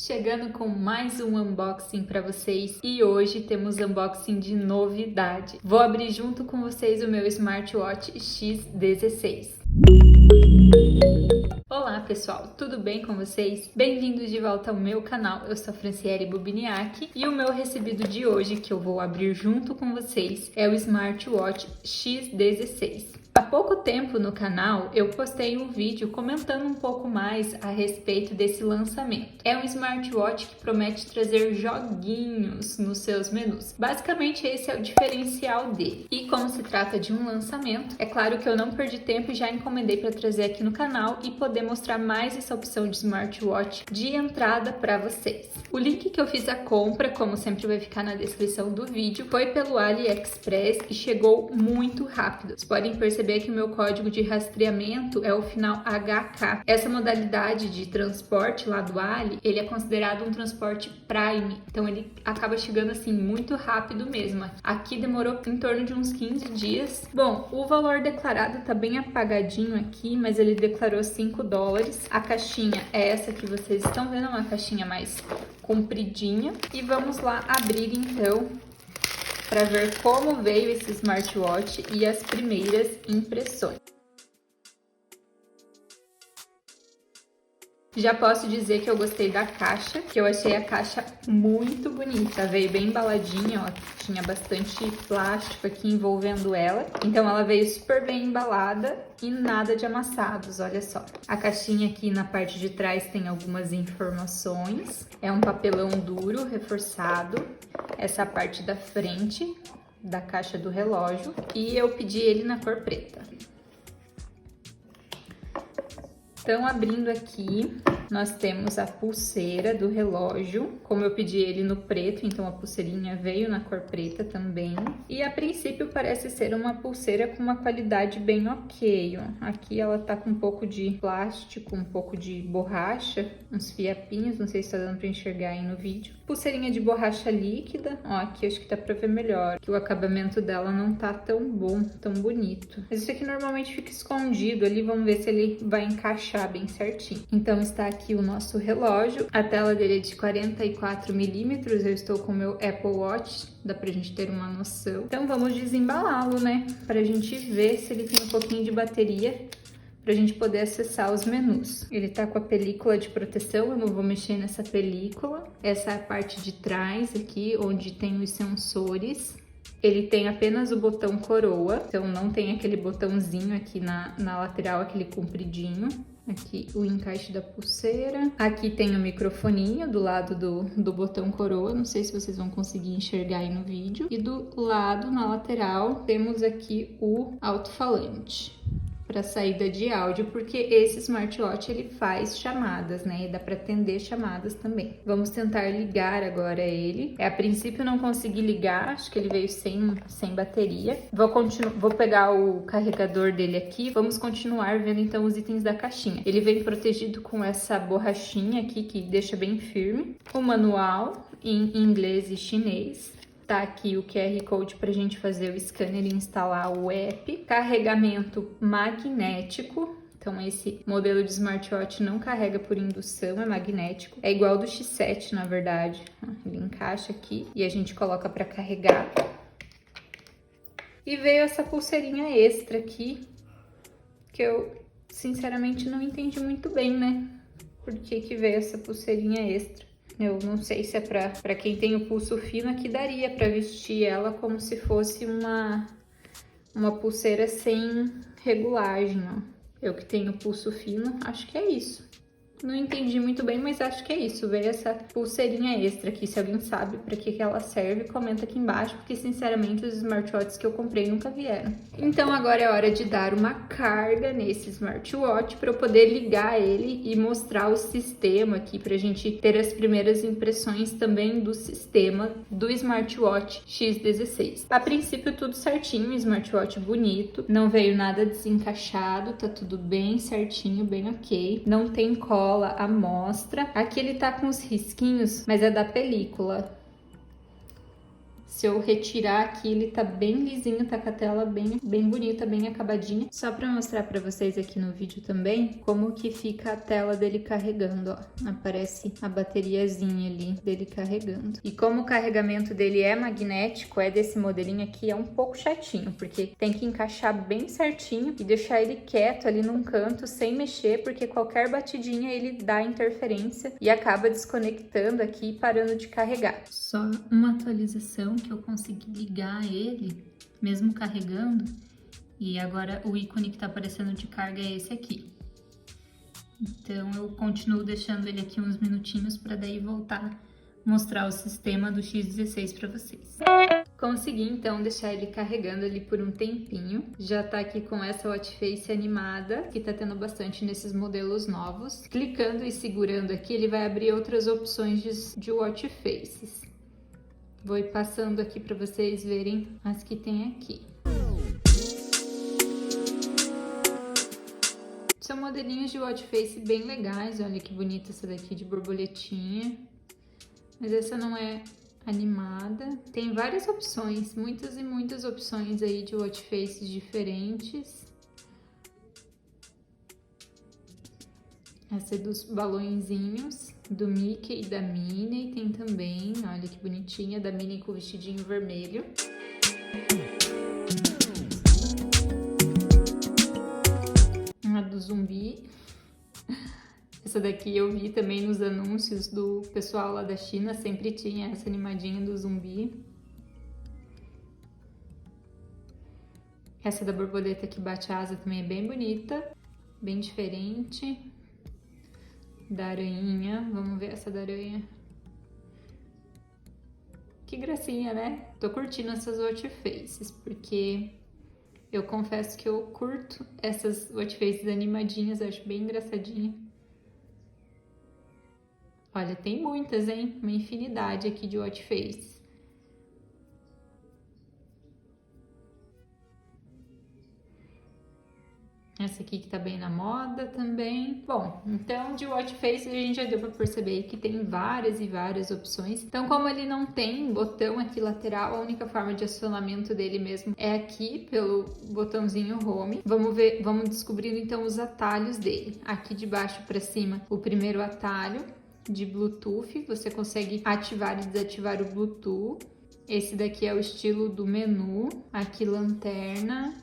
Chegando com mais um unboxing para vocês e hoje temos unboxing de novidade. Vou abrir junto com vocês o meu Smartwatch X16. Olá pessoal, tudo bem com vocês? Bem-vindos de volta ao meu canal, eu sou a Franciele Bubiniak e o meu recebido de hoje que eu vou abrir junto com vocês é o Smartwatch X16. Há pouco tempo no canal eu postei um vídeo comentando um pouco mais a respeito desse lançamento. É um smartwatch que promete trazer joguinhos nos seus menus. Basicamente esse é o diferencial dele. E como se trata de um lançamento, é claro que eu não perdi tempo e já encomendei para trazer aqui no canal e poder mostrar mais essa opção de smartwatch de entrada para vocês. O link que eu fiz a compra, como sempre vai ficar na descrição do vídeo, foi pelo AliExpress e chegou muito rápido. Vocês podem perceber que o meu código de rastreamento é o final HK. Essa modalidade de transporte lá do Ali, ele é considerado um transporte Prime, então ele acaba chegando assim muito rápido mesmo. Aqui demorou em torno de uns 15 dias. Bom, o valor declarado tá bem apagadinho aqui, mas ele declarou $5. A caixinha é essa que vocês estão vendo, uma caixinha mais compridinha. E vamos lá abrir então para ver como veio esse smartwatch e as primeiras impressões. Já posso dizer que eu gostei da caixa, que eu achei a caixa muito bonita. Veio bem embaladinha, ó, tinha bastante plástico aqui envolvendo ela. Então ela veio super bem embalada e nada de amassados, olha só. A caixinha aqui na parte de trás tem algumas informações. É um papelão duro, reforçado. Essa parte da frente da caixa do relógio. E eu pedi ele na cor preta. Então, abrindo aqui, nós temos a pulseira do relógio. Como eu pedi ele no preto, então a pulseirinha veio na cor preta também. E a princípio parece ser uma pulseira com uma qualidade bem ok, ó. Aqui ela tá com um pouco de plástico, um pouco de borracha, uns fiapinhos, não sei se tá dando pra enxergar aí no vídeo. Pulseirinha de borracha líquida, ó, aqui acho que dá pra ver melhor, que o acabamento dela não tá tão bom, tão bonito. Mas isso aqui normalmente fica escondido ali, vamos ver se ele vai encaixar bem certinho. Então está aqui o nosso relógio, a tela dele é de 44 milímetros, eu estou com o meu Apple Watch, dá pra gente ter uma noção. Então vamos desembalá-lo, né, pra gente ver se ele tem um pouquinho de bateria, pra gente poder acessar os menus. Ele tá com a película de proteção, eu não vou mexer nessa película. Essa é a parte de trás aqui, onde tem os sensores. Ele tem apenas o botão coroa, então não tem aquele botãozinho aqui na lateral, aquele compridinho. Aqui o encaixe da pulseira. Aqui tem o microfoninho do lado do botão coroa, não sei se vocês vão conseguir enxergar aí no vídeo. E do lado, na lateral, temos aqui o alto-falante para saída de áudio, porque esse smartwatch ele faz chamadas, né? E dá para atender chamadas também. Vamos tentar ligar agora ele. A princípio não consegui ligar, acho que ele veio sem bateria. Vou pegar o carregador dele aqui. Vamos continuar vendo então os itens da caixinha. Ele vem protegido com essa borrachinha aqui que deixa bem firme. O manual em inglês e chinês. Tá aqui o QR Code para a gente fazer o scanner e instalar o app. Carregamento magnético. Então, esse modelo de smartwatch não carrega por indução, é magnético. É igual ao do X7, na verdade. Ele encaixa aqui e a gente coloca para carregar. E veio essa pulseirinha extra aqui, que eu, sinceramente, não entendi muito bem, né? Por que que veio essa pulseirinha extra? Eu não sei se é pra quem tem o pulso fino, aqui daria pra vestir ela como se fosse uma pulseira sem regulagem, ó. Eu que tenho pulso fino, acho que é isso. Não entendi muito bem, mas acho que é isso. Veio essa pulseirinha extra aqui. Se alguém sabe pra que ela serve, comenta aqui embaixo, porque sinceramente os smartwatches que eu comprei nunca vieram. Então agora é hora de dar uma carga nesse smartwatch para eu poder ligar ele e mostrar o sistema aqui pra gente ter as primeiras impressões também do sistema do smartwatch X16. A princípio tudo certinho, smartwatch bonito, não veio nada desencaixado, tá tudo bem certinho, bem ok. Não tem cola à mostra. Aqui ele tá com os risquinhos, mas é da película. Se eu retirar aqui, ele tá bem lisinho, tá com a tela bem bonita, bem acabadinha. Só pra mostrar pra vocês aqui no vídeo também, como que fica a tela dele carregando, ó. Aparece a bateriazinha ali dele carregando. E como o carregamento dele é magnético, é desse modelinho aqui, é um pouco chatinho, porque tem que encaixar bem certinho e deixar ele quieto ali num canto, sem mexer, porque qualquer batidinha ele dá interferência e acaba desconectando aqui e parando de carregar. Só uma atualização que eu consegui ligar ele, mesmo carregando, e agora o ícone que tá aparecendo de carga é esse aqui. Então eu continuo deixando ele aqui uns minutinhos para daí voltar a mostrar o sistema do X16 para vocês. Consegui então deixar ele carregando ali por um tempinho. Já tá aqui com essa watch face animada, que tá tendo bastante nesses modelos novos. Clicando e segurando aqui, ele vai abrir outras opções de watch faces. Vou ir passando aqui para vocês verem as que tem aqui. São modelinhos de watch face bem legais. Olha que bonita essa daqui de borboletinha. Mas essa não é animada. Tem várias opções, muitas e muitas opções aí de watch faces diferentes. Essa é dos balõezinhos, do Mickey e da Minnie tem também. Olha que bonitinha, da Minnie com o vestidinho vermelho. A do zumbi. Essa daqui eu vi também nos anúncios do pessoal lá da China, sempre tinha essa animadinha do zumbi. Essa da borboleta que bate a asa também é bem bonita, bem diferente. Da aranha, vamos ver essa da aranha. Que gracinha, né? Tô curtindo essas watch faces, porque eu confesso que eu curto essas watch faces animadinhas, acho bem engraçadinha. Olha, tem muitas, hein? Uma infinidade aqui de watch face. Essa aqui que tá bem na moda também. Bom, então de watch face a gente já deu pra perceber que tem várias e várias opções. Então, como ele não tem botão aqui lateral, a única forma de acionamento dele mesmo é aqui pelo botãozinho home. Vamos descobrindo então os atalhos dele. Aqui de baixo pra cima, o primeiro atalho de Bluetooth, você consegue ativar e desativar o Bluetooth. Esse daqui é o estilo do menu. Aqui lanterna.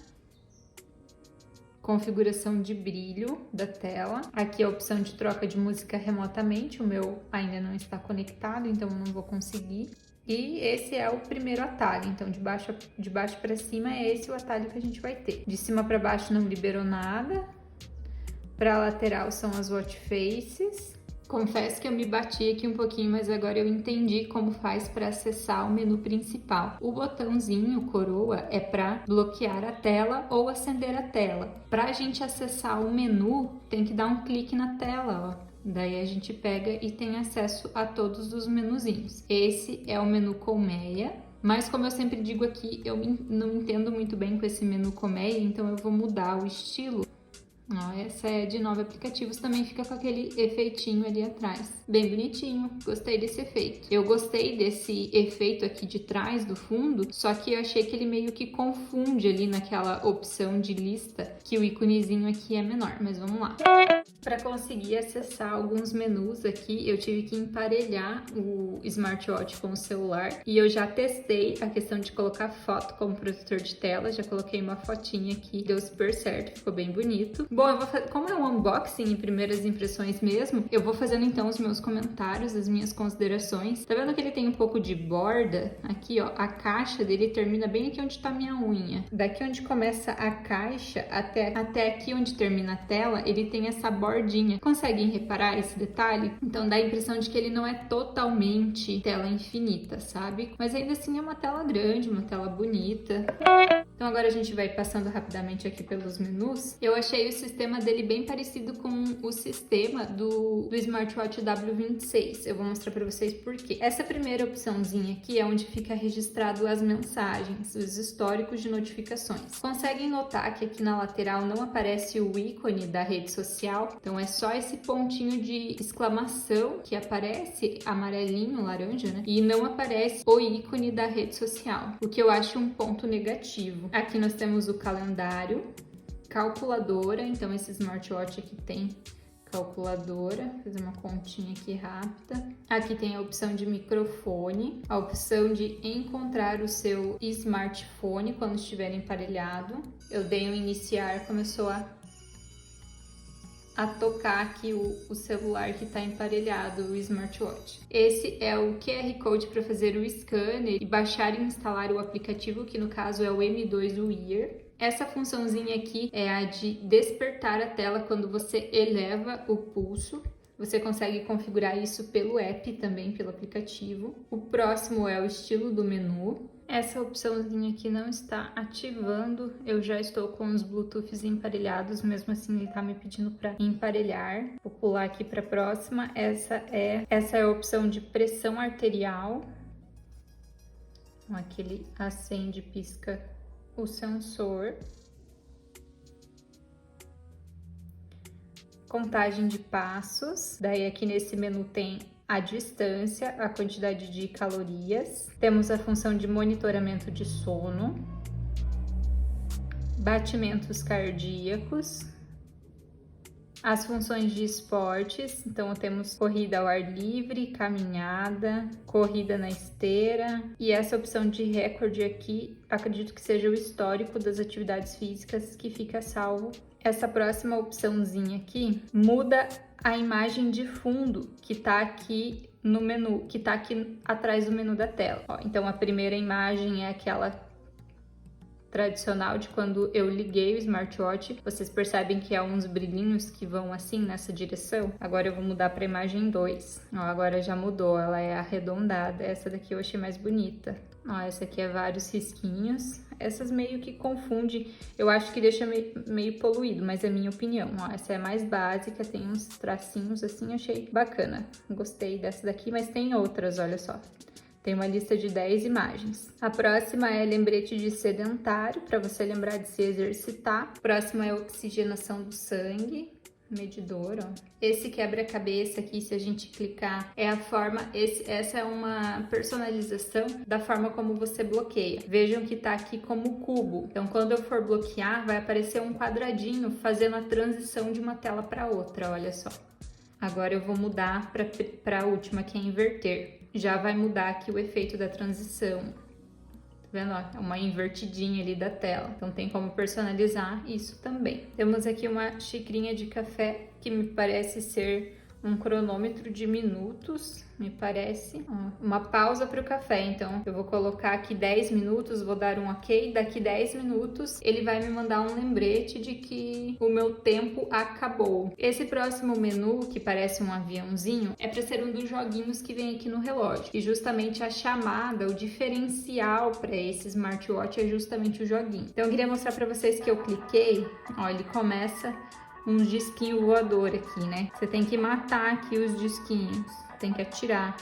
Configuração de brilho da tela. Aqui a opção de troca de música remotamente. O meu ainda não está conectado, então não vou conseguir. E esse é o primeiro atalho. Então, de baixo para cima é esse o atalho que a gente vai ter. De cima para baixo não liberou nada. Para a lateral são as watch faces. Confesso que eu me bati aqui um pouquinho, mas agora eu entendi como faz para acessar o menu principal. O botãozinho coroa é para bloquear a tela ou acender a tela. Para a gente acessar o menu, tem que dar um clique na tela, ó. Daí a gente pega e tem acesso a todos os menuzinhos. Esse é o menu colmeia. Mas como eu sempre digo aqui, eu não entendo muito bem com esse menu colmeia, então eu vou mudar o estilo. Ó, essa é de 9 aplicativos, também fica com aquele efeitinho ali atrás. Bem bonitinho, gostei desse efeito. Eu gostei desse efeito aqui de trás do fundo, só que eu achei que ele meio que confunde ali naquela opção de lista, que o íconezinho aqui é menor, mas vamos lá. Para conseguir acessar alguns menus aqui, eu tive que emparelhar o smartwatch com o celular e eu já testei a questão de colocar foto como protetor de tela, já coloquei uma fotinha aqui, deu super certo, ficou bem bonito. Bom, eu vou fazer, como é um unboxing e primeiras impressões mesmo, eu vou fazendo então os meus comentários, as minhas considerações. Tá vendo que ele tem um pouco de borda? Aqui, ó, a caixa dele termina bem aqui onde tá minha unha. Daqui onde começa a caixa até aqui onde termina a tela, ele tem essa bordinha. Conseguem reparar esse detalhe? Então dá a impressão de que ele não é totalmente tela infinita, sabe? Mas ainda assim é uma tela grande, uma tela bonita. Então agora a gente vai passando rapidamente aqui pelos menus. Eu achei esse sistema dele bem parecido com o sistema do smartwatch W26. Eu vou mostrar para vocês por quê. Essa primeira opçãozinha aqui é onde fica registrado as mensagens, os históricos de notificações. Conseguem notar que aqui na lateral não aparece o ícone da rede social? Então é só esse pontinho de exclamação que aparece amarelinho, laranja, né? E não aparece o ícone da rede social, o que eu acho um ponto negativo. Aqui nós temos o calendário, calculadora, então esse smartwatch aqui tem calculadora, vou fazer uma continha aqui rápida. Aqui tem a opção de microfone, a opção de encontrar o seu smartphone quando estiver emparelhado. Eu dei um iniciar, começou a tocar aqui o celular que está emparelhado, o smartwatch. Esse é o QR Code para fazer o scanner e baixar e instalar o aplicativo, que no caso é o M2 Wear. Essa funçãozinha aqui é a de despertar a tela quando você eleva o pulso. Você consegue configurar isso pelo app também, pelo aplicativo. O próximo é o estilo do menu. Essa opçãozinha aqui não está ativando, eu já estou com os Bluetooths emparelhados, mesmo assim ele está me pedindo para emparelhar. Vou pular aqui para a próxima, essa é a opção de pressão arterial. Aqui ele acende e pisca o sensor. Contagem de passos, daí aqui nesse menu tem a distância, a quantidade de calorias. Temos a função de monitoramento de sono, batimentos cardíacos, as funções de esportes, então temos corrida ao ar livre, caminhada, corrida na esteira, e essa opção de recorde aqui, acredito que seja o histórico das atividades físicas que fica salvo. Essa próxima opçãozinha aqui muda a imagem de fundo que tá aqui no menu, que tá aqui atrás do menu da tela. Ó, então a primeira imagem é aquela tradicional de quando eu liguei o smartwatch. Vocês percebem que há uns brilhinhos que vão assim nessa direção? Agora eu vou mudar para a imagem 2. Ó, agora já mudou, ela é arredondada. Essa daqui eu achei mais bonita. Ó, essa aqui é vários risquinhos. Essas meio que confunde, eu acho que deixa meio poluído, mas é minha opinião. Ó, essa é mais básica, tem uns tracinhos assim, achei bacana. Gostei dessa daqui, mas tem outras, olha só. Tem uma lista de 10 imagens. A próxima é lembrete de sedentário, para você lembrar de se exercitar. A próxima é oxigenação do sangue, medidor, ó. Esse quebra-cabeça aqui, se a gente clicar, é a forma, essa é uma personalização da forma como você bloqueia. Vejam que tá aqui como cubo. Então, quando eu for bloquear, vai aparecer um quadradinho fazendo a transição de uma tela para outra, olha só. Agora eu vou mudar para a última, que é inverter. Já vai mudar aqui o efeito da transição. Tá vendo? Ó, uma invertidinha ali da tela. Então tem como personalizar isso também. Temos aqui uma xicrinha de café que me parece ser um cronômetro de minutos, me parece. Ó, uma pausa para o café, então eu vou colocar aqui 10 minutos, vou dar um ok, daqui 10 minutos ele vai me mandar um lembrete de que o meu tempo acabou. Esse próximo menu, que parece um aviãozinho, é para ser um dos joguinhos que vem aqui no relógio. E justamente a chamada, o diferencial para esse smartwatch é justamente o joguinho. Então eu queria mostrar para vocês que eu cliquei, ó, ele começa um disquinho voador aqui, né? Você tem que matar aqui os disquinhos, tem que atirar.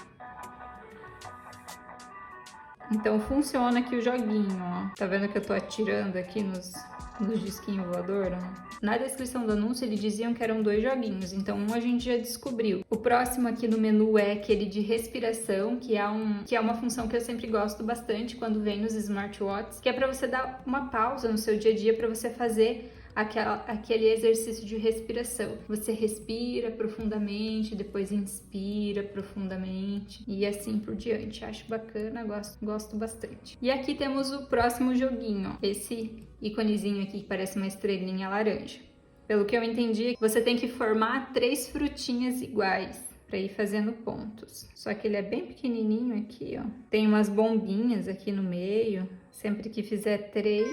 Então funciona aqui o joguinho, ó. Tá vendo que eu tô atirando aqui nos disquinhos voador, ó? Na descrição do anúncio eles diziam que eram 2 joguinhos, então um a gente já descobriu. O próximo aqui no menu é aquele de respiração, que é uma função que eu sempre gosto bastante quando vem nos smartwatches, que é para você dar uma pausa no seu dia a dia para você fazer aquele exercício de respiração. Você respira profundamente, depois inspira profundamente e assim por diante. Acho bacana, gosto bastante. E aqui temos o próximo joguinho, ó. Esse íconezinho aqui que parece uma estrelinha laranja. Pelo que eu entendi, você tem que formar 3 frutinhas iguais para ir fazendo pontos. Só que ele é bem pequenininho aqui, ó. Tem umas bombinhas aqui no meio. Sempre que fizer 3...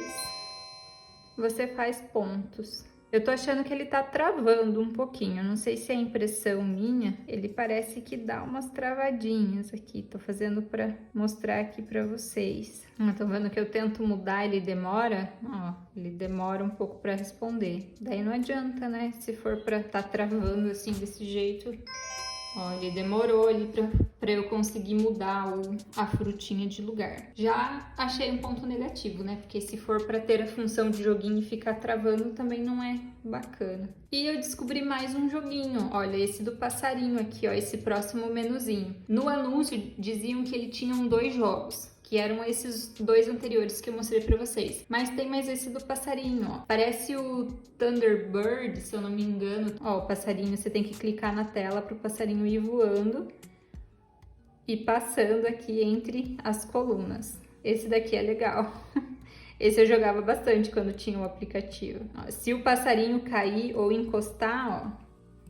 você faz pontos. Eu tô achando que ele tá travando um pouquinho, não sei se é impressão minha, ele parece que dá umas travadinhas aqui, tô fazendo pra mostrar aqui pra vocês. Tô vendo que eu tento mudar, ele demora, ó, ele demora um pouco pra responder. Daí não adianta, né, se for pra tá travando assim desse jeito. Ó, ele demorou ali pra eu conseguir mudar a frutinha de lugar. Já achei um ponto negativo, né? Porque se for pra ter a função de joguinho e ficar travando, também não é bacana. E eu descobri mais um joguinho, olha, esse do passarinho aqui, ó, esse próximo menuzinho. No anúncio diziam que ele tinha 2 jogos, que eram esses 2 anteriores que eu mostrei pra vocês. Mas tem mais esse do passarinho, ó. Parece o Thunderbird, se eu não me engano. Ó, o passarinho, você tem que clicar na tela pro passarinho ir voando e passando aqui entre as colunas. Esse daqui é legal. Esse eu jogava bastante quando tinha o aplicativo. Ó, se o passarinho cair ou encostar, ó,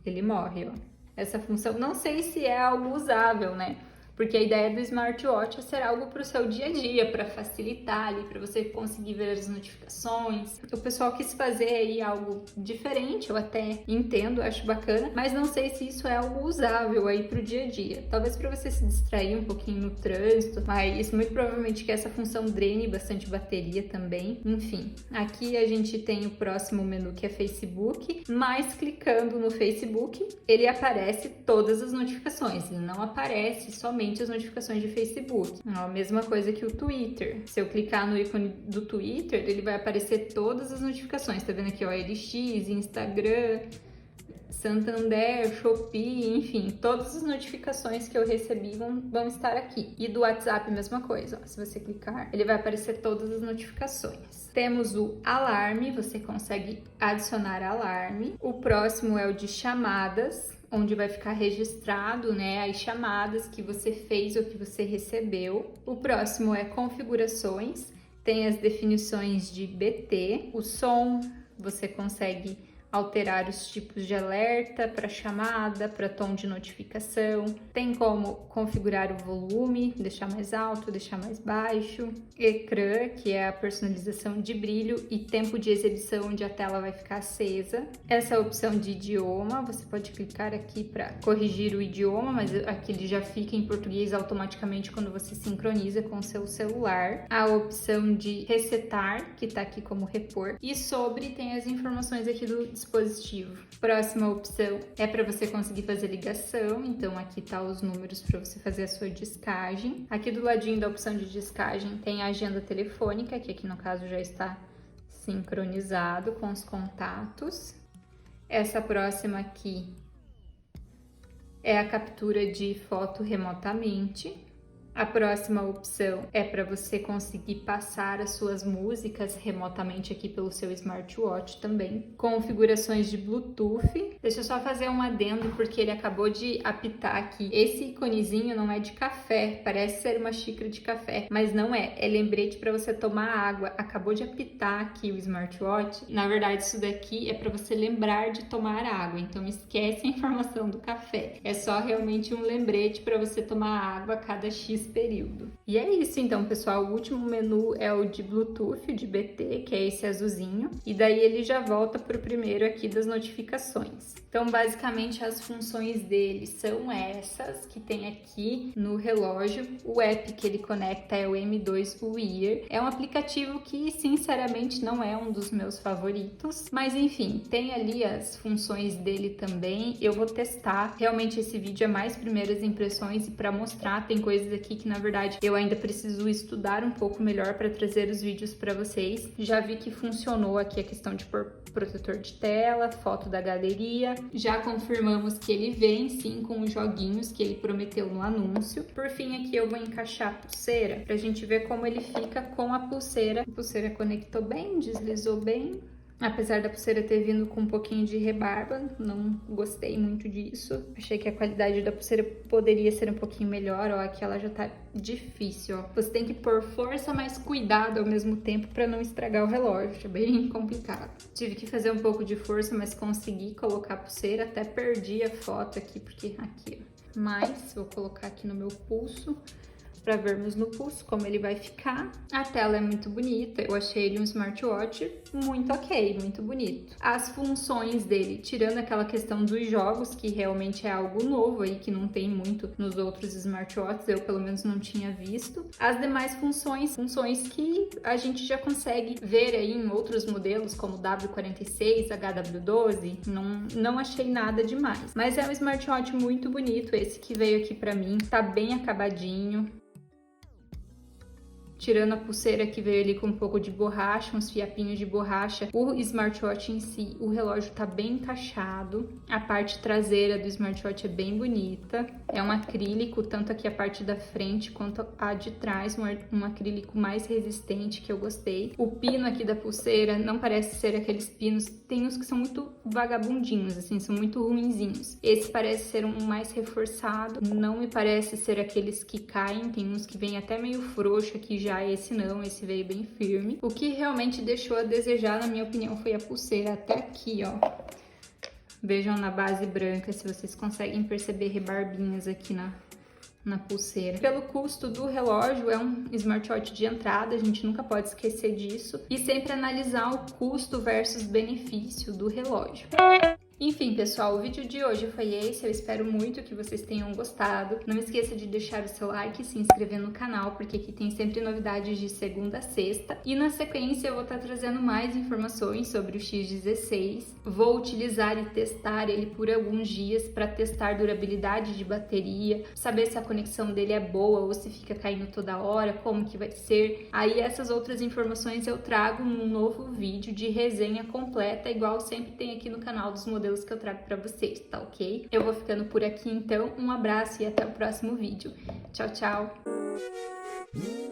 ele morre, ó. Essa função, não sei se é algo usável, né? Porque a ideia do smartwatch é ser algo para o seu dia a dia, para facilitar ali, para você conseguir ver as notificações. O pessoal quis fazer aí algo diferente, eu até entendo, acho bacana, mas não sei se isso é algo usável aí para o dia a dia. Talvez para você se distrair um pouquinho no trânsito, mas muito provavelmente que essa função drene bastante bateria também. Enfim, aqui a gente tem o próximo menu que é Facebook, mas clicando no Facebook, ele aparece todas as notificações, ele não aparece somente as notificações de Facebook. A mesma coisa que o Twitter. Se eu clicar no ícone do Twitter, ele vai aparecer todas as notificações. Tá vendo aqui, ó, LX, Instagram, Santander, Shopee, enfim, todas as notificações que eu recebi vão estar aqui. E do WhatsApp, mesma coisa, ó, se você clicar, ele vai aparecer todas as notificações. Temos o alarme, você consegue adicionar alarme. O próximo é o de chamadas, onde vai ficar registrado, né, as chamadas que você fez ou que você recebeu. O próximo é configurações, tem as definições de BT, o som, você consegue alterar os tipos de alerta para chamada, para tom de notificação. Tem como configurar o volume, deixar mais alto, deixar mais baixo. Ecrã, que é a personalização de brilho e tempo de exibição, onde a tela vai ficar acesa. Essa opção de idioma, você pode clicar aqui para corrigir o idioma, mas aqui ele já fica em português automaticamente quando você sincroniza com o seu celular. A opção de resetar, que está aqui como repor. E sobre, tem as informações aqui do dispositivo. Próxima opção é para você conseguir fazer ligação, então aqui tá os números para você fazer a sua discagem. Aqui do ladinho da opção de discagem tem a agenda telefônica, que aqui no caso já está sincronizado com os contatos. Essa próxima aqui é a captura de foto remotamente. A próxima opção é para você conseguir passar as suas músicas remotamente aqui pelo seu smartwatch também. Configurações de Bluetooth. Deixa eu só fazer um adendo porque ele acabou de apitar aqui. Esse iconezinho não é de café, parece ser uma xícara de café, mas não é. É lembrete para você tomar água. Acabou de apitar aqui o smartwatch. Na verdade, isso daqui é para você lembrar de tomar água, então esquece a informação do café. É só realmente um lembrete para você tomar água a cada X período. E é isso então, pessoal, o último menu é o de Bluetooth, de BT, que é esse azulzinho, e daí ele já volta pro primeiro aqui das notificações. Então, basicamente, as funções dele são essas que tem aqui no relógio. O app que ele conecta é o M2 Wear. É um aplicativo que, sinceramente, não é um dos meus favoritos, mas enfim, tem ali as funções dele também. Eu vou testar. Realmente, esse vídeo é mais primeiras impressões e para mostrar, tem coisas aqui que na verdade eu ainda preciso estudar um pouco melhor para trazer os vídeos para vocês. Já vi que funcionou aqui a questão de pôr protetor de tela, foto da galeria. Já confirmamos que ele vem sim com os joguinhos que ele prometeu no anúncio. Por fim, aqui eu vou encaixar a pulseira pra gente ver como ele fica com a pulseira. A pulseira conectou bem, deslizou bem. Apesar da pulseira ter vindo com um pouquinho de rebarba, não gostei muito disso. Achei que a qualidade da pulseira poderia ser um pouquinho melhor, ó, aqui ela já tá difícil, ó. Você tem que pôr força, mas cuidado ao mesmo tempo para não estragar o relógio, é bem complicado. Tive que fazer um pouco de força, mas consegui colocar a pulseira, até perdi a foto aqui, porque aqui, ó. Mas vou colocar aqui no meu pulso. para vermos no pulso como ele vai ficar. A tela é muito bonita, eu achei ele um smartwatch muito ok, muito bonito. As funções dele, tirando aquela questão dos jogos, que realmente é algo novo aí, que não tem muito nos outros smartwatches, eu pelo menos não tinha visto. As demais funções que a gente já consegue ver aí em outros modelos, como o W46, HW12, não achei nada demais. Mas é um smartwatch muito bonito, esse que veio aqui pra mim, tá bem acabadinho. Tirando a pulseira que veio ali com um pouco de borracha, uns fiapinhos de borracha, o smartwatch em si, o relógio tá bem encaixado. A parte traseira do smartwatch é bem bonita. É um acrílico, tanto aqui a parte da frente quanto a de trás, um acrílico mais resistente que eu gostei. O pino aqui da pulseira não parece ser aqueles pinos, tem uns que são muito vagabundinhos, assim, são muito ruinzinhos. Esse parece ser um mais reforçado, não me parece ser aqueles que caem, tem uns que vem até meio frouxo aqui já. Esse não, esse veio bem firme. O que realmente deixou a desejar, na minha opinião, foi a pulseira até aqui, ó. Vejam na base branca, se vocês conseguem perceber rebarbinhas aqui na pulseira. Pelo custo do relógio, é um smartwatch de entrada, a gente nunca pode esquecer disso. E sempre analisar o custo versus benefício do relógio. Enfim, pessoal, o vídeo de hoje foi esse, eu espero muito que vocês tenham gostado. Não esqueça de deixar o seu like e se inscrever no canal, porque aqui tem sempre novidades de segunda a sexta. E na sequência eu vou estar trazendo mais informações sobre o X16. Vou utilizar e testar ele por alguns dias para testar durabilidade de bateria, saber se a conexão dele é boa ou se fica caindo toda hora, como que vai ser. Aí essas outras informações eu trago num novo vídeo de resenha completa, igual sempre tem aqui no canal dos modelos que eu trago pra vocês, tá ok? Eu vou ficando por aqui então, um abraço e até o próximo vídeo. Tchau, tchau!